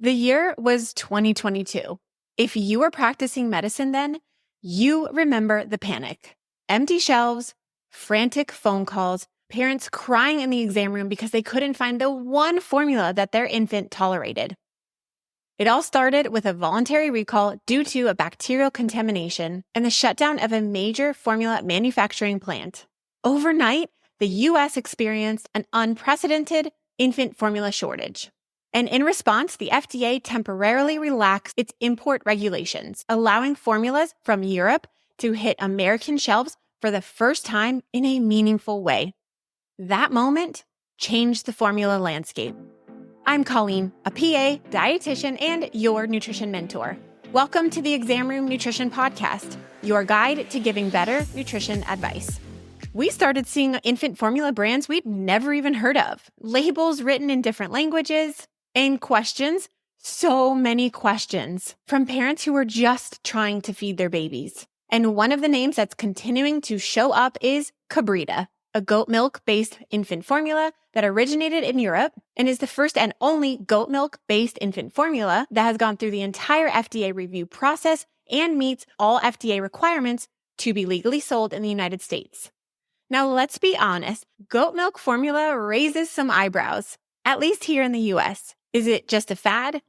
The year was 2022. If you were practicing medicine then, you remember the panic. Empty shelves, frantic phone calls, parents crying in the exam room because they couldn't find the one formula that their infant tolerated. It all started with a voluntary recall due to a bacterial contamination and the shutdown of a major formula manufacturing plant. Overnight, the U.S. experienced an unprecedented infant formula shortage. And in response, the FDA temporarily relaxed its import regulations, allowing formulas from Europe to hit American shelves for the first time in a meaningful way. That moment changed the formula landscape. I'm Colleen, a PA, dietitian, and your nutrition mentor. Welcome to the Exam Room Nutrition Podcast, your guide to giving better nutrition advice. We started seeing infant formula brands we'd never even heard of, labels written in different languages, and questions, so many questions, from parents who were just trying to feed their babies. And one of the names that's continuing to show up is Kabrita, a goat milk-based infant formula that originated in Europe and is the first and only goat milk-based infant formula that has gone through the entire FDA review process and meets all FDA requirements to be legally sold in the United States. Now, let's be honest, goat milk formula raises some eyebrows, at least here in the US. Is it just a fad?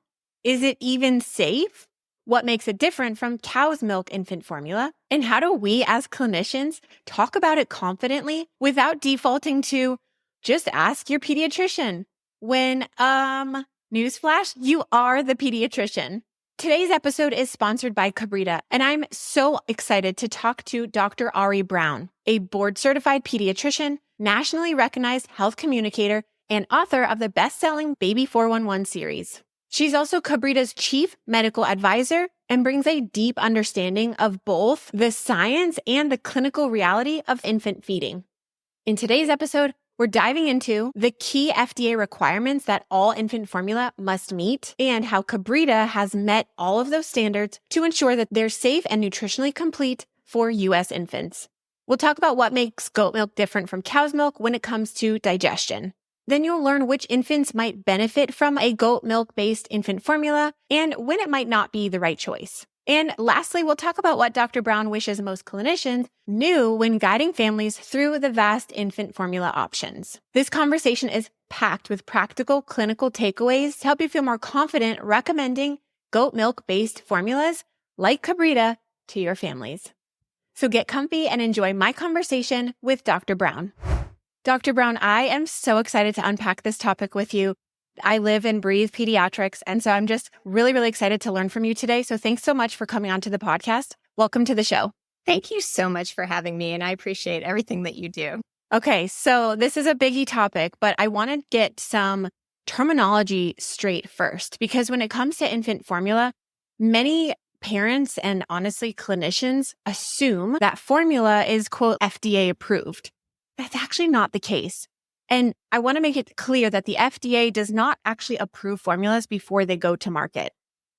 Is it even safe? What makes it different from cow's milk infant formula? And how do we as clinicians talk about it confidently without defaulting to just ask your pediatrician when, newsflash, you are the pediatrician. Today's episode is sponsored by Kabrita, and I'm so excited to talk to Dr. Ari Brown, a board-certified pediatrician, nationally recognized health communicator, and author of the best-selling Baby 411 series. She's also Kabrita's chief medical advisor and brings a deep understanding of both the science and the clinical reality of infant feeding. In today's episode, we're diving into the key FDA requirements that all infant formula must meet and how Kabrita has met all of those standards to ensure that they're safe and nutritionally complete for U.S. infants. We'll talk about what makes goat milk different from cow's milk when it comes to digestion. Then you'll learn which infants might benefit from a goat milk-based infant formula and when it might not be the right choice. And lastly, we'll talk about what Dr. Brown wishes most clinicians knew when guiding families through the vast infant formula options. This conversation is packed with practical clinical takeaways to help you feel more confident recommending goat milk-based formulas like Kabrita to your families. So get comfy and enjoy my conversation with Dr. Brown. Dr. Brown, I am so excited to unpack this topic with you. I live and breathe pediatrics, and so I'm just really, really excited to learn from you today. So thanks so much for coming onto the podcast. Welcome to the show. Thank you so much for having me, and I appreciate everything that you do. Okay, so this is a biggie topic, but I want to get some terminology straight first, because when it comes to infant formula, many parents and honestly clinicians assume that formula is, quote, FDA approved. That's actually not the case. And I want to make it clear that the FDA does not actually approve formulas before they go to market.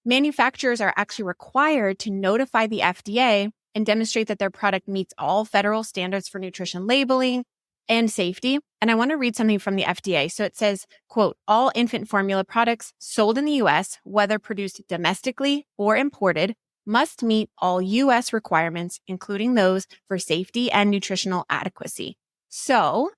Manufacturers are actually required to notify the FDA and demonstrate that their product meets all federal standards for nutrition labeling and safety. And I want to read something from the FDA. So it says, quote, all infant formula products sold in the U.S., whether produced domestically or imported, must meet all U.S. requirements, including those for safety and nutritional adequacy. So,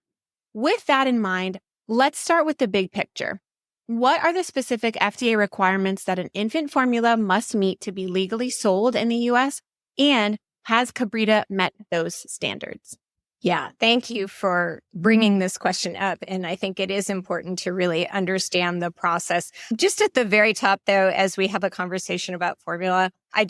with that in mind, let's start with the big picture. What are the specific FDA requirements that an infant formula must meet to be legally sold in the U.S.? And has Kabrita met those standards? Yeah, thank you for bringing this question up. And I think it is important to really understand the process. Just at the very top, though, as we have a conversation about formula, I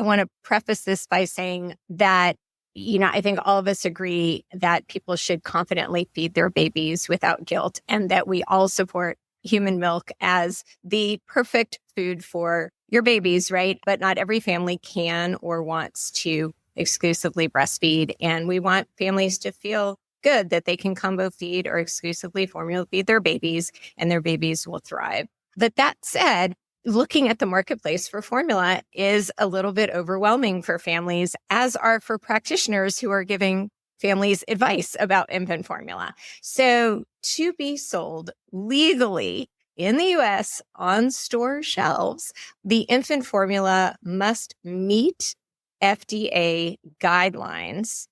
want to preface this by saying that I think all of us agree that people should confidently feed their babies without guilt, and that we all support human milk as the perfect food for your babies, right? But not every family can or wants to exclusively breastfeed. And we want families to feel good that they can combo feed or exclusively formula feed their babies, and their babies will thrive. But that said, looking at the marketplace for formula is a little bit overwhelming for families, as are for practitioners who are giving families advice about infant formula. So to be sold legally in the US on store shelves, the infant formula must meet FDA guidelines.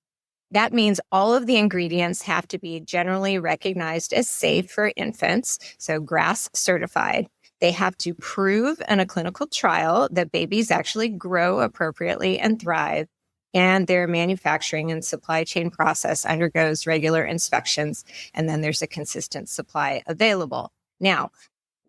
That means all of the ingredients have to be generally recognized as safe for infants, so GRAS certified. They have to prove in a clinical trial that babies actually grow appropriately and thrive, and their manufacturing and supply chain process undergoes regular inspections, and then there's a consistent supply available. Now,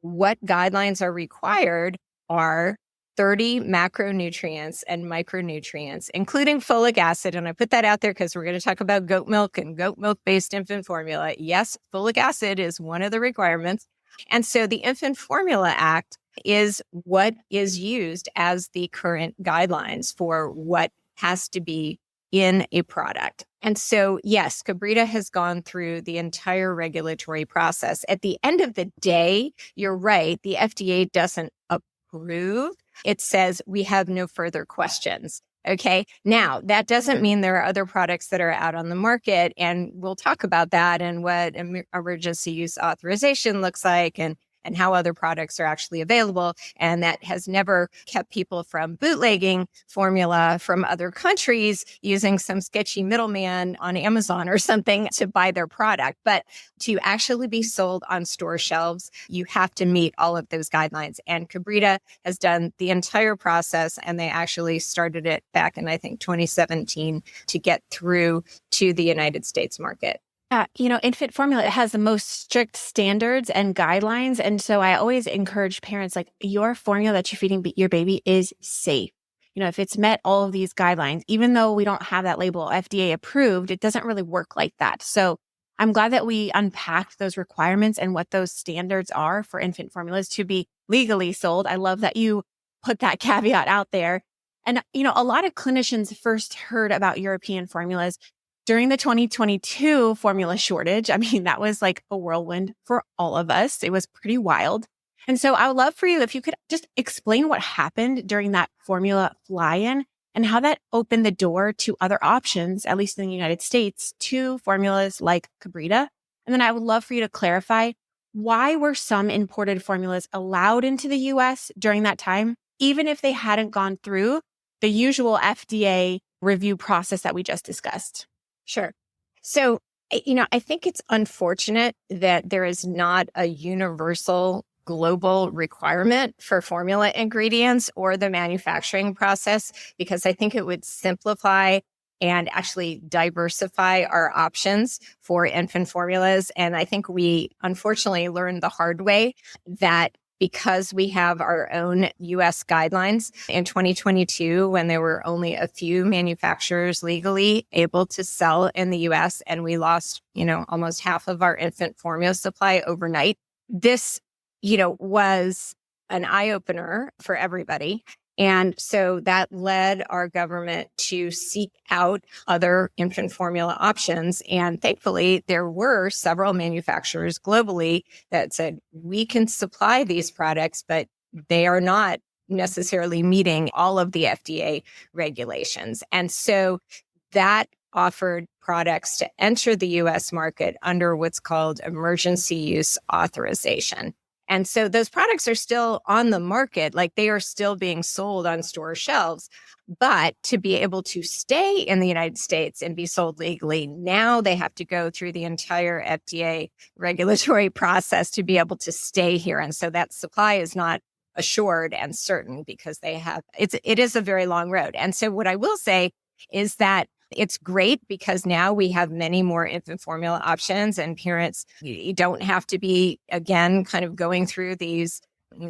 what guidelines are required are 30 macronutrients and micronutrients, including folic acid. And I put that out there because we're going to talk about goat milk and goat milk-based infant formula. Yes, folic acid is one of the requirements. And so the Infant Formula Act is what is used as the current guidelines for what has to be in a product. And so, yes, Kabrita has gone through the entire regulatory process. At the end of the day, you're right, the FDA doesn't approve. It says we have no further questions. Okay. Now, that doesn't mean there are other products that are out on the market. And we'll talk about that and what emergency use authorization looks like and how other products are actually available. And that has never kept people from bootlegging formula from other countries using some sketchy middleman on Amazon or something to buy their product. But to actually be sold on store shelves, you have to meet all of those guidelines. And Kabrita has done the entire process, and they actually started it back in, I think, 2017 to get through to the United States market. Infant formula, it has the most strict standards and guidelines. And so I always encourage parents, like, your formula that you're feeding your baby is safe. If it's met all of these guidelines, even though we don't have that label FDA approved, it doesn't really work like that. So I'm glad that we unpacked those requirements and what those standards are for infant formulas to be legally sold. I love that you put that caveat out there. And, a lot of clinicians first heard about European formulas during the 2022 formula shortage. I mean, that was like a whirlwind for all of us. It was pretty wild. And so I would love for you if you could just explain what happened during that formula fly-in and how that opened the door to other options, at least in the United States, to formulas like Kabrita. And then I would love for you to clarify, why were some imported formulas allowed into the US during that time, even if they hadn't gone through the usual FDA review process that we just discussed? Sure. So, I think it's unfortunate that there is not a universal global requirement for formula ingredients or the manufacturing process, because I think it would simplify and actually diversify our options for infant formulas. And I think we unfortunately learned the hard way that because we have our own US guidelines in 2022, when there were only a few manufacturers legally able to sell in the US, and we lost, almost half of our infant formula supply overnight. This, was an eye-opener for everybody. And so that led our government to seek out other infant formula options. And thankfully, there were several manufacturers globally that said, we can supply these products, but they are not necessarily meeting all of the FDA regulations. And so that offered products to enter the US market under what's called emergency use authorization. And so those products are still on the market, like they are still being sold on store shelves. But to be able to stay in the United States and be sold legally, now they have to go through the entire FDA regulatory process to be able to stay here. And so that supply is not assured and certain because it is a very long road. And so what I will say is that it's great because now we have many more infant formula options, and parents, you don't have to be, again, kind of going through these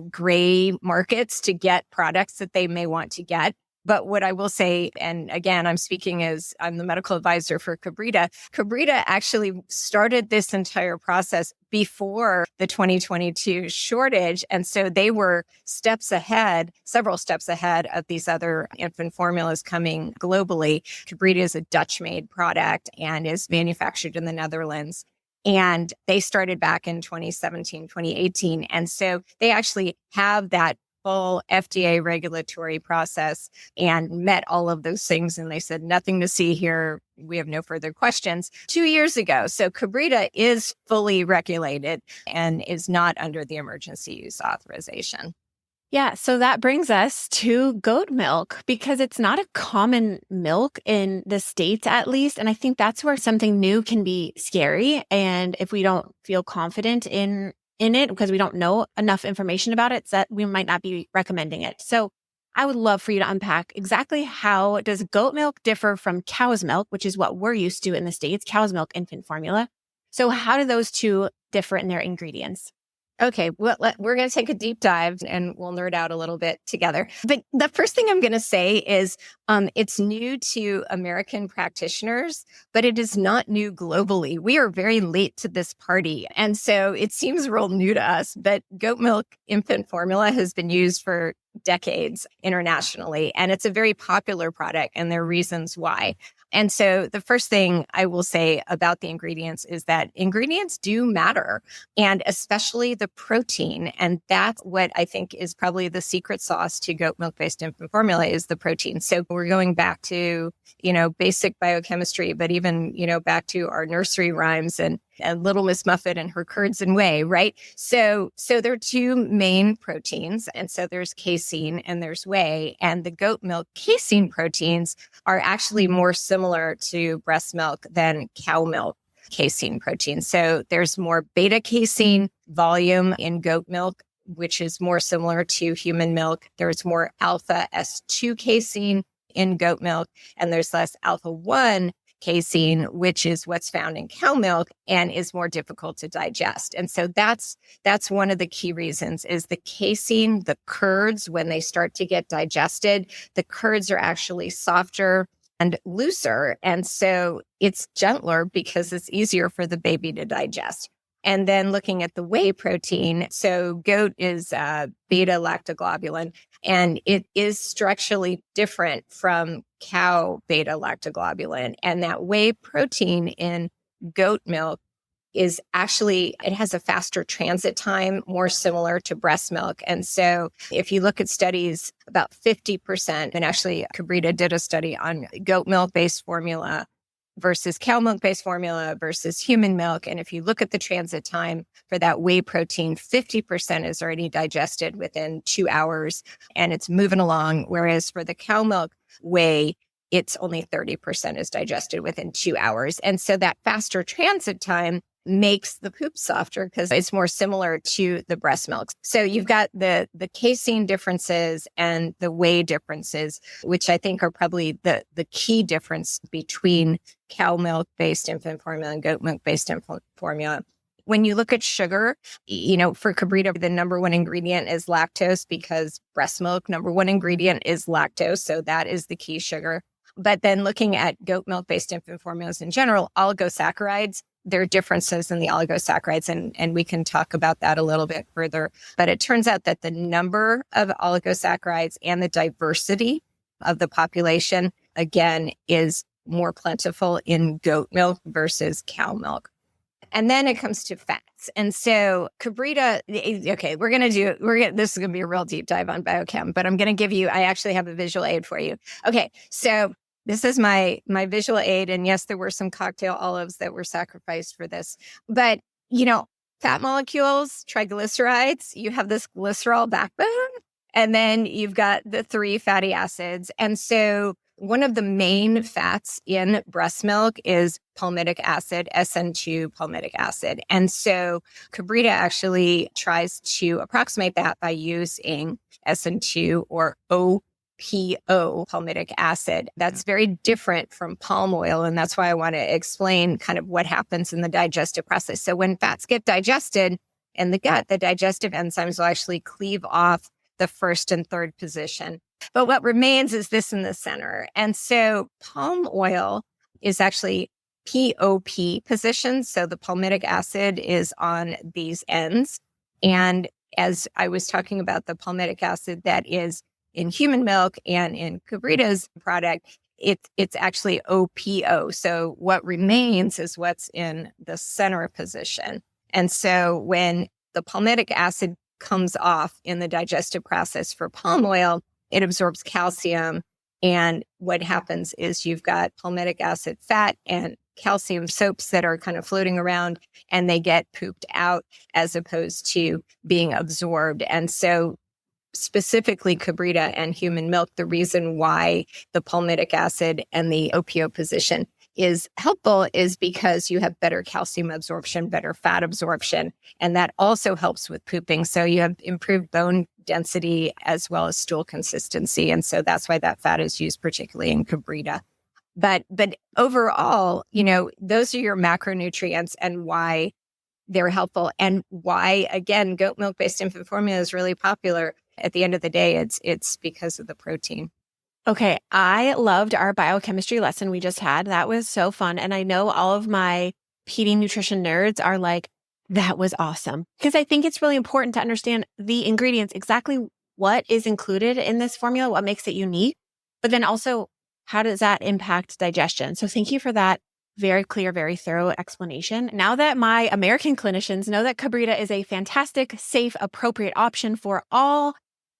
gray markets to get products that they may want to get. But what I will say, and again, I'm speaking as I'm the medical advisor for Kabrita. Kabrita actually started this entire process before the 2022 shortage. And so they were several steps ahead of these other infant formulas coming globally. Kabrita is a Dutch-made product and is manufactured in the Netherlands. And they started back in 2017, 2018. And so they actually have that full FDA regulatory process and met all of those things. And they said, nothing to see here. We have no further questions 2 years ago. So Kabrita is fully regulated and is not under the emergency use authorization. Yeah, so that brings us to goat milk because it's not a common milk in the States, at least. And I think that's where something new can be scary. And if we don't feel confident in it because we don't know enough information about it, that we might not be recommending it. So I would love for you to unpack exactly how does goat milk differ from cow's milk, which is what we're used to in the States, cow's milk infant formula. So how do those two differ in their ingredients? Okay, well, we're going to take a deep dive and we'll nerd out a little bit together. But the first thing I'm going to say is it's new to American practitioners, but it is not new globally. We are very late to this party. And so it seems real new to us, but goat milk infant formula has been used for decades internationally, and it's a very popular product, and there are reasons why. And so the first thing I will say about the ingredients is that ingredients do matter, and especially the protein. And that's what I think is probably the secret sauce to goat milk-based infant formula is the protein. So we're going back to, basic biochemistry, but even, back to our nursery rhymes and Little Miss Muffet and her curds and whey, right? So there are two main proteins. And so there's casein and there's whey. And the goat milk casein proteins are actually more similar to breast milk than cow milk casein protein. So there's more beta casein volume in goat milk, which is more similar to human milk. There's more alpha S2 casein in goat milk, and there's less alpha 1 casein, which is what's found in cow milk and is more difficult to digest. And so that's one of the key reasons is the casein, the curds, when they start to get digested, the curds are actually softer and looser. And so it's gentler because it's easier for the baby to digest. And then looking at the whey protein, so goat is beta lactoglobulin, and it is structurally different from cow beta lactoglobulin. And that whey protein in goat milk is actually, it has a faster transit time, more similar to breast milk. And so if you look at studies, about 50%, and actually Kabrita did a study on goat milk-based formula versus cow milk-based formula versus human milk. And if you look at the transit time for that whey protein, 50% is already digested within 2 hours and it's moving along. Whereas for the cow milk whey, it's only 30% is digested within 2 hours. And so that faster transit time makes the poop softer because it's more similar to the breast milk. So you've got the casein differences and the whey differences, which I think are probably the key difference between cow milk-based infant formula and goat milk-based infant formula. When you look at sugar, for Kabrita, the number one ingredient is lactose because breast milk, number one ingredient is lactose. So that is the key sugar. But then looking at goat milk-based infant formulas in general, oligosaccharides, there are differences in the oligosaccharides, and we can talk about that a little bit further. But it turns out that the number of oligosaccharides and the diversity of the population, again, is more plentiful in goat milk versus cow milk. And then it comes to fats. And so Kabrita, okay, this is going to be a real deep dive on biochem, but I'm going to I actually have a visual aid for you. Okay, so this is my visual aid. And yes, there were some cocktail olives that were sacrificed for this. But, fat molecules, triglycerides, you have this glycerol backbone, and then you've got the 3 fatty acids. And so one of the main fats in breast milk is palmitic acid, SN2 palmitic acid. And so Kabrita actually tries to approximate that by using SN2 or OPO palmitic acid. That's very different from palm oil. And that's why I want to explain kind of what happens in the digestive process. So when fats get digested in the gut, the digestive enzymes will actually cleave off the first and third position. But what remains is this in the center. And so palm oil is actually POP position. So the palmitic acid is on these ends. And as I was talking about the palmitic acid that is in human milk and in Kabrita's product, it's actually OPO. So what remains is what's in the center position. And so when the palmitic acid comes off in the digestive process for palm oil, it absorbs calcium. And what happens is you've got palmitic acid fat and calcium soaps that are kind of floating around, and they get pooped out as opposed to being absorbed. And so specifically Kabrita and human milk, the reason why the palmitic acid and the OPO position is helpful is because you have better calcium absorption, better fat absorption, and that also helps with pooping. So you have improved bone density as well as stool consistency. And so that's why that fat is used particularly in Kabrita. But overall, those are your macronutrients and why they're helpful, and why, again, goat milk-based infant formula is really popular. At the end of the day, it's because of the protein. Okay, I loved our biochemistry lesson we just had. That was so fun. And I know all of my PD nutrition nerds are like, that was awesome. Because I think it's really important to understand the ingredients, exactly what is included in this formula, what makes it unique, but then also how does that impact digestion? So thank you for that very clear, very thorough explanation. Now that my American clinicians know that Kabrita is a fantastic, safe, appropriate option for all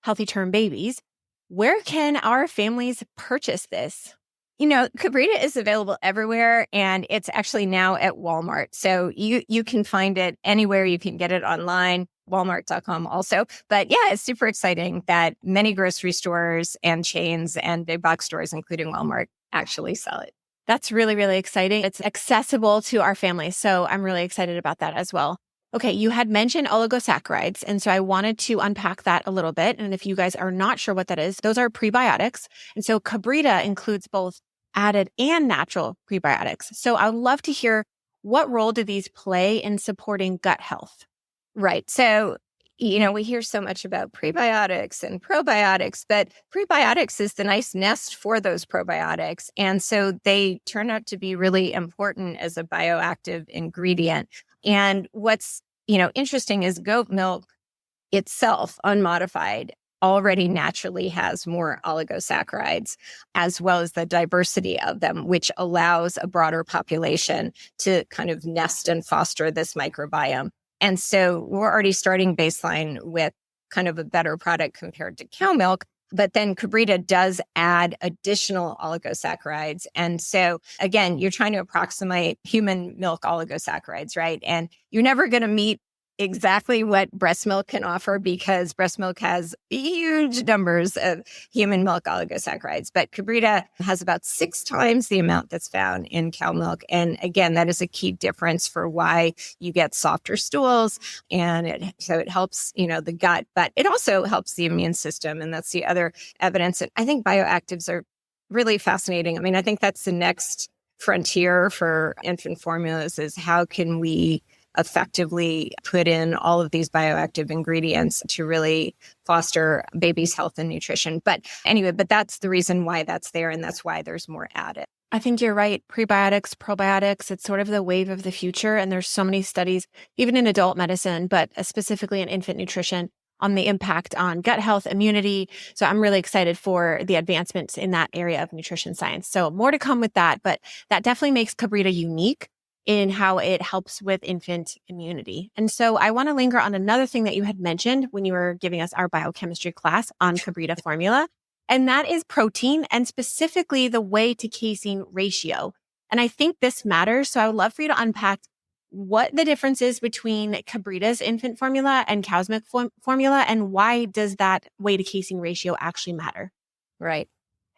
healthy term babies, where can our families purchase this? Kabrita is available everywhere, and it's actually now at Walmart. So you can find it anywhere. You can get it online, walmart.com also. But yeah, it's super exciting that many grocery stores and chains and big box stores, including Walmart, actually sell it. That's really, really exciting. It's accessible to our families. So I'm really excited about that as well. Okay, you had mentioned oligosaccharides, and so I wanted to unpack that a little bit. And if you guys are not sure what that is, those are prebiotics. And so Kabrita includes both added and natural prebiotics. So I'd love to hear, what role do these play in supporting gut health? Right. So, we hear so much about prebiotics and probiotics, but prebiotics is the nice nest for those probiotics. And so they turn out to be really important as a bioactive ingredient. And what's, interesting is goat milk itself, unmodified, already naturally has more oligosaccharides, as well as the diversity of them, which allows a broader population to kind of nest and foster this microbiome. And so we're already starting baseline with kind of a better product compared to cow milk. But then Kabrita does add additional oligosaccharides. And so, again, you're trying to approximate human milk oligosaccharides, right? And you're never going to meet exactly what breast milk can offer, because breast milk has huge numbers of human milk oligosaccharides. But Kabrita has about 6 times the amount that's found in cow milk. And again, that is a key difference for why you get softer stools. And so it helps, the gut, but it also helps the immune system. And that's the other evidence. And I think bioactives are really fascinating. I mean, I think that's the next frontier for infant formulas, is how can we effectively put in all of these bioactive ingredients to really foster baby's health and nutrition. But anyway, that's the reason why that's there, and that's why there's more added. I think you're right. Prebiotics, probiotics, it's sort of the wave of the future. And there's so many studies, even in adult medicine, but specifically in infant nutrition, on the impact on gut health, immunity. So I'm really excited for the advancements in that area of nutrition science. So more to come with that, but that definitely makes Kabrita unique in how it helps with infant immunity. And so I want to linger on another thing that you had mentioned when you were giving us our biochemistry class on Kabrita formula, and that is protein, and specifically the whey to casein ratio. And I think this matters. So I would love for you to unpack what the difference is between Kabrita's infant formula and cow's milk formula, and why does that whey to casein ratio actually matter? Right.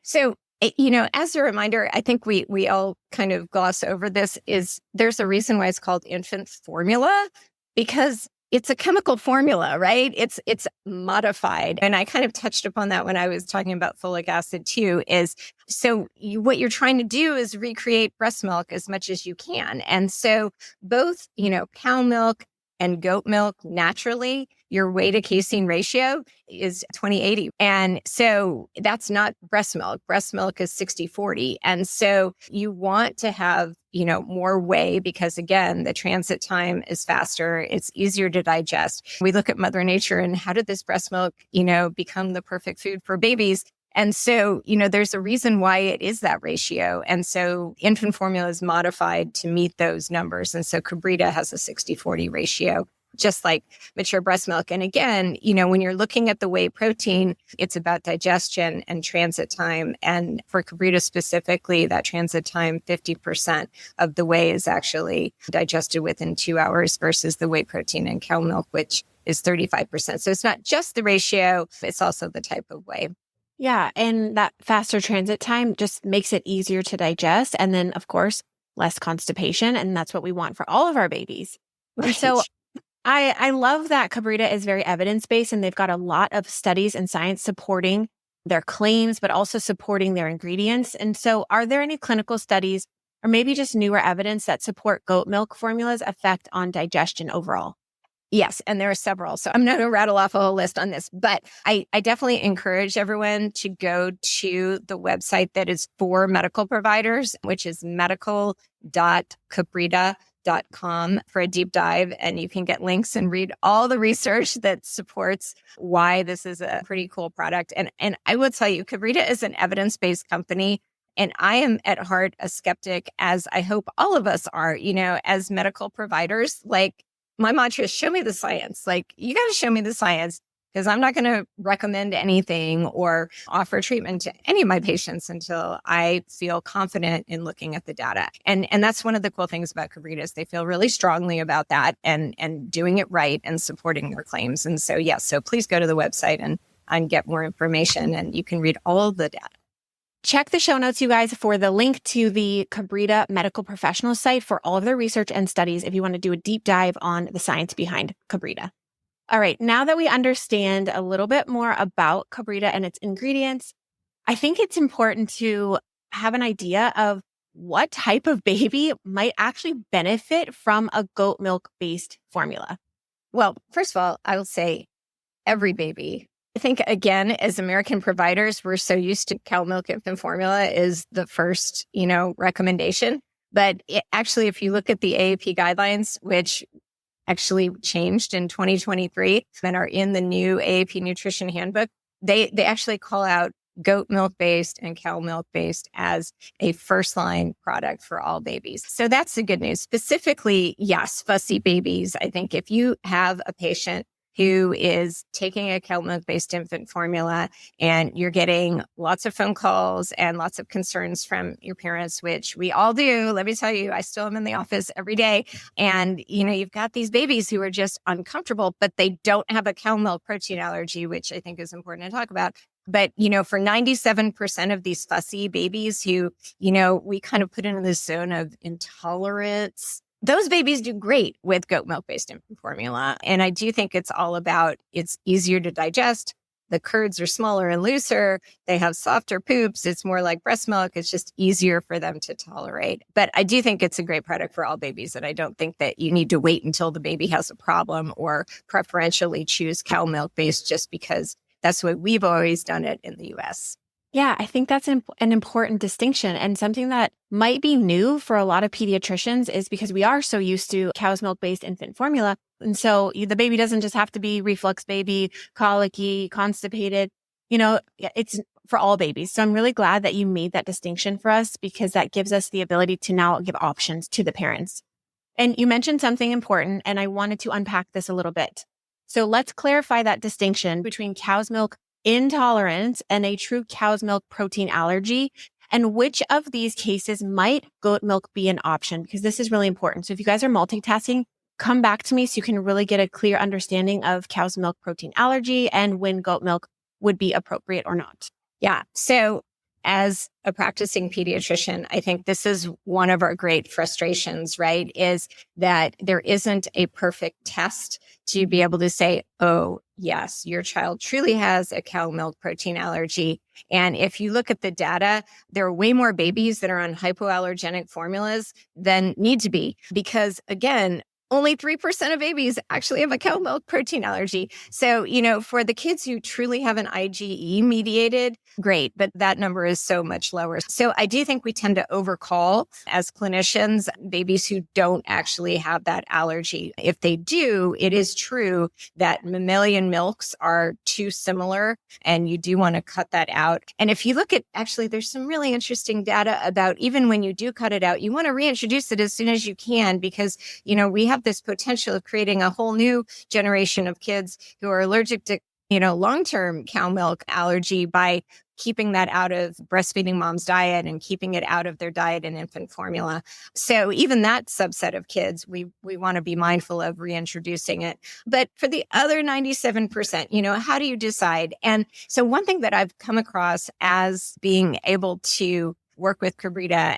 So, as a reminder, I think we all kind of gloss over this, is there's a reason why it's called infant formula, because it's a chemical formula, right? It's modified. And I kind of touched upon that when I was talking about folic acid too, is so what you're trying to do is recreate breast milk as much as you can. And so both, cow milk and goat milk, naturally, your whey to casein ratio is 20/80. And so that's not breast milk. Breast milk is 60/40. And so you want to have, more whey, because again, the transit time is faster. It's easier to digest. We look at Mother Nature and how did this breast milk, become the perfect food for babies? And so, there's a reason why it is that ratio. And so infant formula is modified to meet those numbers. And so Kabrita has a 60/40 ratio. just like mature breast milk. And again, when you're looking at the whey protein, it's about digestion and transit time. And for Kabrita specifically, that transit time, 50% of the whey is actually digested within 2 hours versus the whey protein in cow milk, which is 35%. So it's not just the ratio, it's also the type of whey. Yeah. And that faster transit time just makes it easier to digest. And then, of course, less constipation. And that's what we want for all of our babies. Right. And so I love that Kabrita is very evidence-based, and they've got a lot of studies and science supporting their claims, but also supporting their ingredients. And so are there any clinical studies or maybe just newer evidence that support goat milk formula's effect on digestion overall? Yes, and there are several. So I'm not going to rattle off a whole list on this, but I definitely encourage everyone to go to the website that is for medical providers, which is medical.kabrita.com for a deep dive. And you can get links and read all the research that supports why this is a pretty cool product. And I will tell you, Kabrita is an evidence-based company. And I am at heart a skeptic, as I hope all of us are, as medical providers. Like, my mantra is show me the science. Like, you got to show me the science, because I'm not going to recommend anything or offer treatment to any of my patients until I feel confident in looking at the data. And that's one of the cool things about Kabrita is they feel really strongly about that and doing it right and supporting their claims. And so, so please go to the website and get more information, and you can read all the data. Check the show notes, you guys, for the link to the Kabrita medical professional site for all of their research and studies if you want to do a deep dive on the science behind Kabrita. All right, now that we understand a little bit more about Kabrita and its ingredients, I think it's important to have an idea of what type of baby might actually benefit from a goat milk-based formula. Well, first of all, I will say every baby. I think, again, as American providers, we're so used to cow milk infant formula is the first, recommendation. But actually, if you look at the AAP guidelines, which actually changed in 2023 and are in the new AAP nutrition handbook, they actually call out goat milk based and cow milk based as a first line product for all babies. So that's the good news. Specifically, yes, fussy babies. I think if you have a patient who is taking a cow milk-based infant formula and you're getting lots of phone calls and lots of concerns from your parents, which we all do. Let me tell you, I still am in the office every day. And, you've got these babies who are just uncomfortable, but they don't have a cow milk protein allergy, which I think is important to talk about. But, for 97% of these fussy babies who, we kind of put into this zone of intolerance, those babies do great with goat milk-based infant formula. And I do think it's all about, it's easier to digest. The curds are smaller and looser. They have softer poops. It's more like breast milk. It's just easier for them to tolerate. But I do think it's a great product for all babies. And I don't think that you need to wait until the baby has a problem or preferentially choose cow milk-based just because that's the way we've always done it in the US. Yeah, I think that's an important distinction, and something that might be new for a lot of pediatricians is because we are so used to cow's milk-based infant formula. And so the baby doesn't just have to be reflux baby, colicky, constipated. It's for all babies. So I'm really glad that you made that distinction for us, because that gives us the ability to now give options to the parents. And you mentioned something important, and I wanted to unpack this a little bit. So let's clarify that distinction between cow's milk intolerance and a true cow's milk protein allergy, and which of these cases might goat milk be an option, because this is really important. So if you guys are multitasking, come back to me so you can really get a clear understanding of cow's milk protein allergy and when goat milk would be appropriate or not. Yeah. So as a practicing pediatrician, I think this is one of our great frustrations, right? Is that there isn't a perfect test to be able to say, oh, yes, your child truly has a cow milk protein allergy. And if you look at the data, there are way more babies that are on hypoallergenic formulas than need to be, because again, only 3% of babies actually have a cow milk protein allergy. So, for the kids who truly have an IgE mediated, great, but that number is so much lower. So I do think we tend to overcall as clinicians babies who don't actually have that allergy. If they do, it is true that mammalian milks are too similar, and you do want to cut that out. And if you look at, actually, there's some really interesting data about even when you do cut it out, you want to reintroduce it as soon as you can, because, we have have this potential of creating a whole new generation of kids who are allergic to, long-term cow milk allergy by keeping that out of breastfeeding mom's diet and keeping it out of their diet in infant formula. So even that subset of kids, we want to be mindful of reintroducing it. But for the other 97%, how do you decide? And so one thing that I've come across as being able to work with Kabrita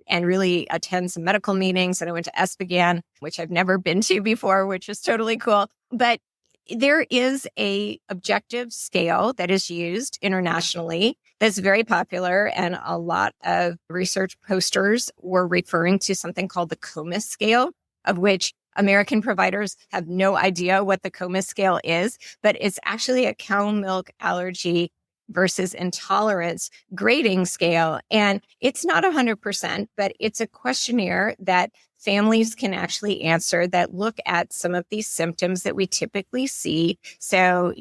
and really attend some medical meetings, and I went to SBGAN, which I've never been to before, which is totally cool. But there is a objective scale that is used internationally that's very popular, and a lot of research posters were referring to something called the COMIS scale, of which American providers have no idea what the COMIS scale is, but it's actually a cow milk allergy versus intolerance grading scale. And it's not 100%, but it's a questionnaire that families can actually answer that look at some of these symptoms that we typically see. So,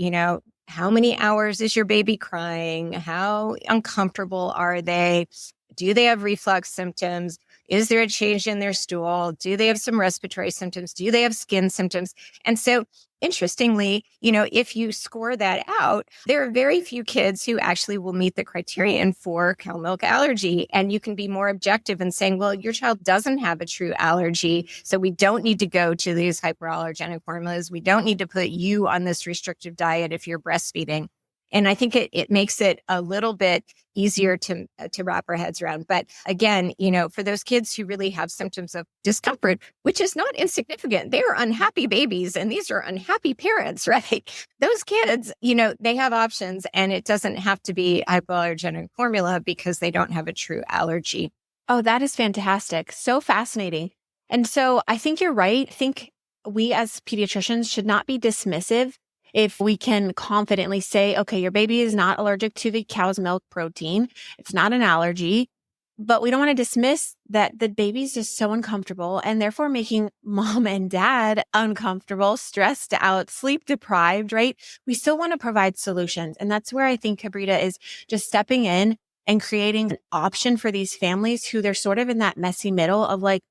how many hours is your baby crying? How uncomfortable are they? Do they have reflux symptoms? Is there a change in their stool? Do they have some respiratory symptoms? Do they have skin symptoms? And so, interestingly, if you score that out, there are very few kids who actually will meet the criterion for cow milk allergy. And you can be more objective in saying, well, your child doesn't have a true allergy, so we don't need to go to these hyperallergenic formulas. We don't need to put you on this restrictive diet if you're breastfeeding. And I think it makes it a little bit easier to wrap our heads around. But again, for those kids who really have symptoms of discomfort, which is not insignificant, they are unhappy babies and these are unhappy parents, right? Those kids, they have options, and it doesn't have to be hypoallergenic formula because they don't have a true allergy. Oh, that is fantastic. So fascinating. And so I think you're right. I think we as pediatricians should not be dismissive if we can confidently say, okay, your baby is not allergic to the cow's milk protein. It's not an allergy, but we don't want to dismiss that the baby's just so uncomfortable and therefore making mom and dad uncomfortable, stressed out, sleep deprived, right? We still want to provide solutions. And that's where I think Kabrita is just stepping in and creating an option for these families who they're sort of in that messy middle of like,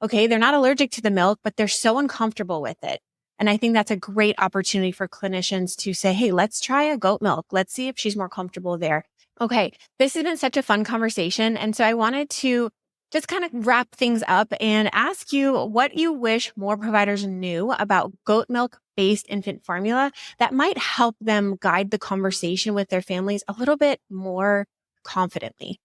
okay, they're not allergic to the milk, but they're so uncomfortable with it. And I think that's a great opportunity for clinicians to say, hey, let's try a goat milk. Let's see if she's more comfortable there. Okay, this has been such a fun conversation. And so I wanted to just kind of wrap things up and ask you what you wish more providers knew about goat milk-based infant formula that might help them guide the conversation with their families a little bit more confidently.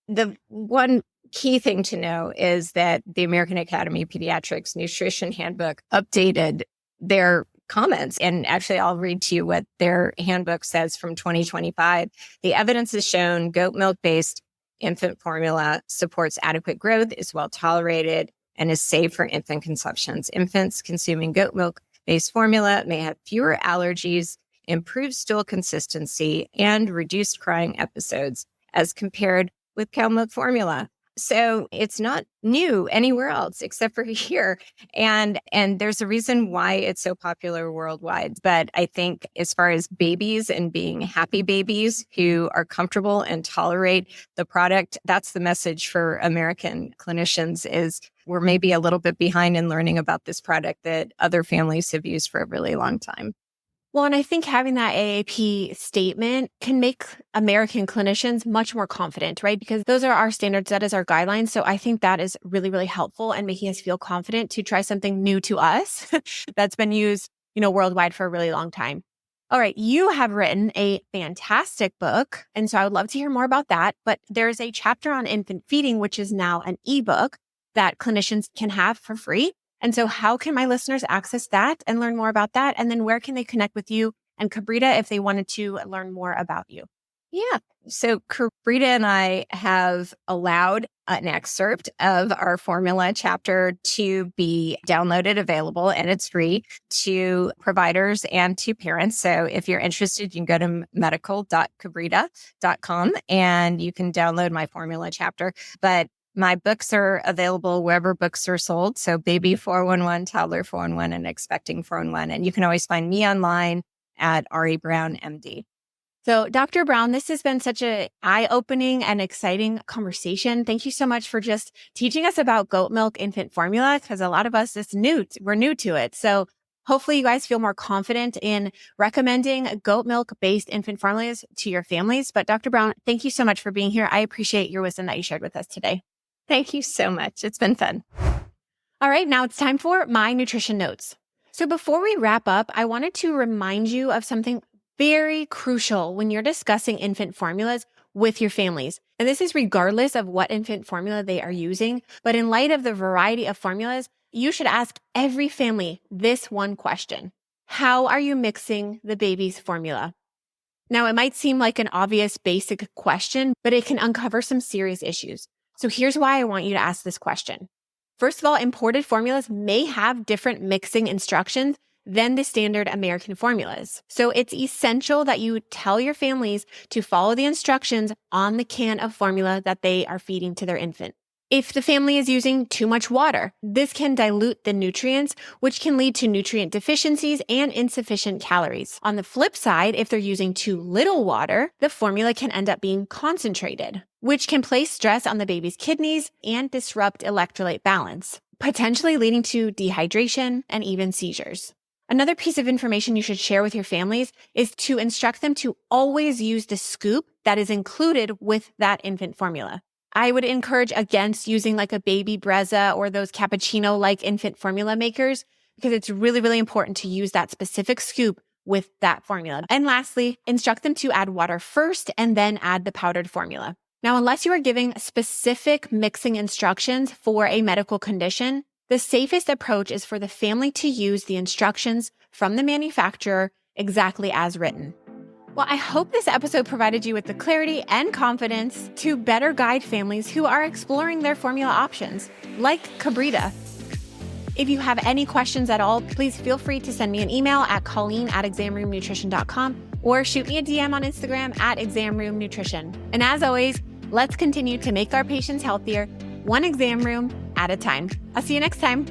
The one key thing to know is that the American Academy of Pediatrics Nutrition Handbook updated their comments. And actually, I'll read to you what their handbook says from 2025. The evidence has shown goat milk-based infant formula supports adequate growth, is well tolerated, and is safe for infant consumptions. Infants consuming goat milk-based formula may have fewer allergies, improved stool consistency, and reduced crying episodes as compared with cow milk formula. So it's not new anywhere else except for here. And there's a reason why it's so popular worldwide. But I think as far as babies and being happy babies who are comfortable and tolerate the product, that's the message for American clinicians is we're maybe a little bit behind in learning about this product that other families have used for a really long time. Well, and I think having that AAP statement can make American clinicians much more confident, right? Because those are our standards, that is our guidelines. So I think that is really, really helpful and making us feel confident to try something new to us that's been used, worldwide for a really long time. All right. You have written a fantastic book. And so I would love to hear more about that. But there's a chapter on infant feeding, which is now an ebook that clinicians can have for free. And so how can my listeners access that and learn more about that? And then where can they connect with you and Kabrita if they wanted to learn more about you? Yeah. So Kabrita and I have allowed an excerpt of our formula chapter to be downloaded, available, and it's free to providers and to parents. So if you're interested, you can go to medical.kabrita.com and you can download my formula chapter. But my books are available wherever books are sold. So Baby 411, Toddler 411, and Expecting 411. And you can always find me online at Ari Brown, MD. So, Dr. Brown, this has been such an eye-opening and exciting conversation. Thank you so much for just teaching us about goat milk infant formula, because a lot of us, we're new to it. So hopefully you guys feel more confident in recommending goat milk-based infant formulas to your families. But Dr. Brown, thank you so much for being here. I appreciate your wisdom that you shared with us today. Thank you so much. It's been fun. All right, now it's time for my nutrition notes. So before we wrap up, I wanted to remind you of something very crucial when you're discussing infant formulas with your families. And this is regardless of what infant formula they are using. But in light of the variety of formulas, you should ask every family this one question: how are you mixing the baby's formula? Now, it might seem like an obvious basic question, but it can uncover some serious issues. So here's why I want you to ask this question. First of all, imported formulas may have different mixing instructions than the standard American formulas. So it's essential that you tell your families to follow the instructions on the can of formula that they are feeding to their infant. If the family is using too much water, this can dilute the nutrients, which can lead to nutrient deficiencies and insufficient calories. On the flip side, if they're using too little water, the formula can end up being concentrated, which can place stress on the baby's kidneys and disrupt electrolyte balance, potentially leading to dehydration and even seizures. Another piece of information you should share with your families is to instruct them to always use the scoop that is included with that infant formula. I would encourage against using like a baby Brezza or those cappuccino-like infant formula makers, because it's really, really important to use that specific scoop with that formula. And lastly, instruct them to add water first and then add the powdered formula. Now, unless you are giving specific mixing instructions for a medical condition, the safest approach is for the family to use the instructions from the manufacturer exactly as written. Well, I hope this episode provided you with the clarity and confidence to better guide families who are exploring their formula options, like Kabrita. If you have any questions at all, please feel free to send me an email at colleen@examroomnutrition.com or shoot me a DM on Instagram at examroomnutrition. And as always, let's continue to make our patients healthier, one exam room at a time. I'll see you next time.